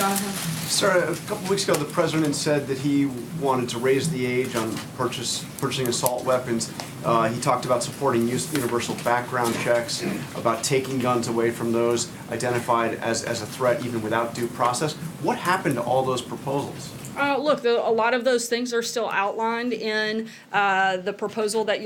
Jonathan? Sarah, a couple weeks ago, the president said that he wanted to raise the age on purchasing assault weapons. He talked about supporting universal background checks, about taking guns away from those identified as a threat even without due process. What happened to all those proposals? Look, a lot of those things are still outlined in the proposal that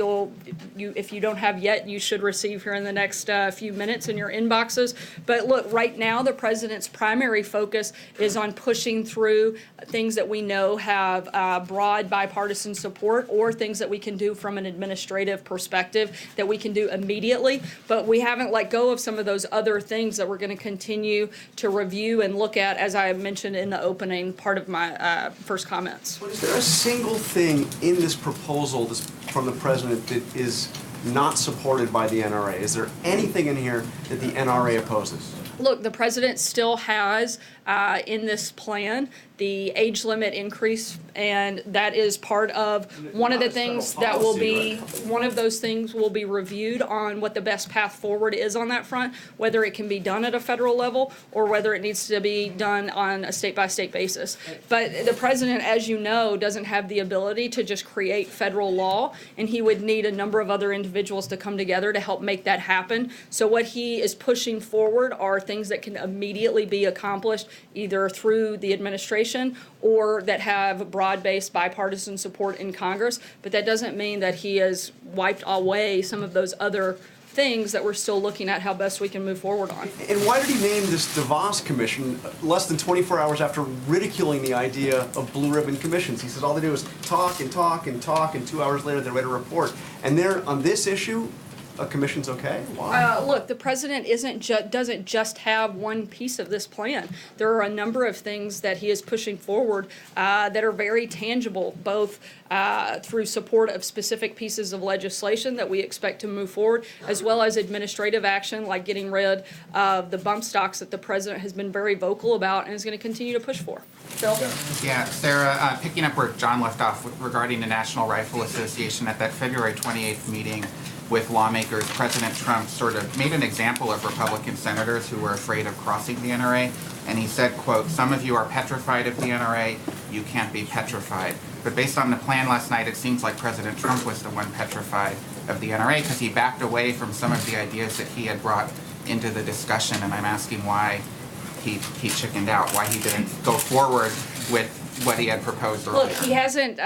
if you don't have yet, you should receive here in the next few minutes in your inboxes. But look, right now, the president's primary focus is on pushing through things that we know have broad bipartisan support, or things that we can do from an administrative perspective that we can do immediately. But we haven't let go of some of those other things that we're going to continue to review and look at, as I mentioned in the opening part of my first comments. But is there a single thing in this proposal from the president that is not supported by the NRA? Is there anything in here that the NRA opposes? Look, the president still has in this plan the age limit increase, and that is part of one of the things that will be, one of those things will be reviewed on what the best path forward is on that front, whether it can be done at a federal level or whether it needs to be done on a state-by-state basis. But the president, as you know, doesn't have the ability to just create federal law, and he would need a number of other individuals to come together to help make that happen. So what he is pushing forward are things that can immediately be accomplished either through the administration or that have broad-based bipartisan support in Congress. But that doesn't mean that he has wiped away some of those other things that we're still looking at how best we can move forward on. And why did he name this DeVos commission less than 24 hours after ridiculing the idea of blue ribbon commissions? He says all they do is talk and talk and talk, and 2 hours later they write a report. And there, on this issue, a commission's okay? Why? Look, the president doesn't just have one piece of this plan. There are a number of things that he is pushing forward that are very tangible, both through support of specific pieces of legislation that we expect to move forward, as well as administrative action like getting rid of the bump stocks that the president has been very vocal about and is going to continue to push for. Phil? Yeah, Sarah, picking up where John left off regarding the National Rifle Association, at that February 28th meeting with lawmakers, President Trump sort of made an example of Republican senators who were afraid of crossing the NRA, and he said, quote, "Some of you are petrified of the NRA, you can't be petrified." But based on the plan last night, it seems like President Trump was the one petrified of the NRA because he backed away from some of the ideas that he had brought into the discussion, and I'm asking why he chickened out, why he didn't go forward with what he had proposed earlier. Look, he hasn't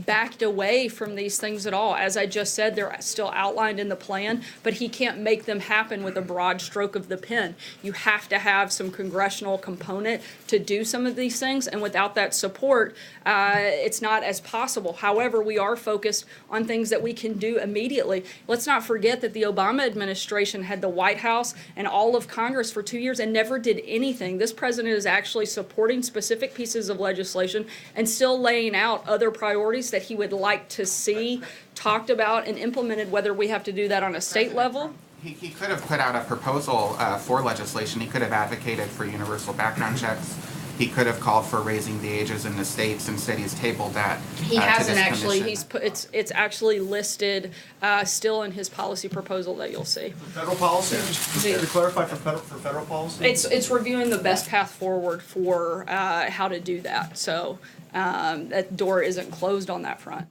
backed away from these things at all. As I just said, they're still outlined in the plan, but he can't make them happen with a broad stroke of the pen. You have to have some congressional component to do some of these things, and without that support, it's not as possible. However, we are focused on things that we can do immediately. Let's not forget that the Obama administration had the White House and all of Congress for 2 years and never did anything. This president is actually supporting specific pieces of legislation and still laying out other priorities that he would like to see talked about and implemented, whether we have to do that on a state level. He could have put out a proposal for legislation. He could have advocated for universal background checks. He could have called for raising the ages in the states. Instead, he's tabled that. He hasn't actually. Commission. It's actually listed still in his policy proposal that you'll see. Federal policy? Just to clarify, for federal policy? It's reviewing the best path forward for how to do that. So that door isn't closed on that front.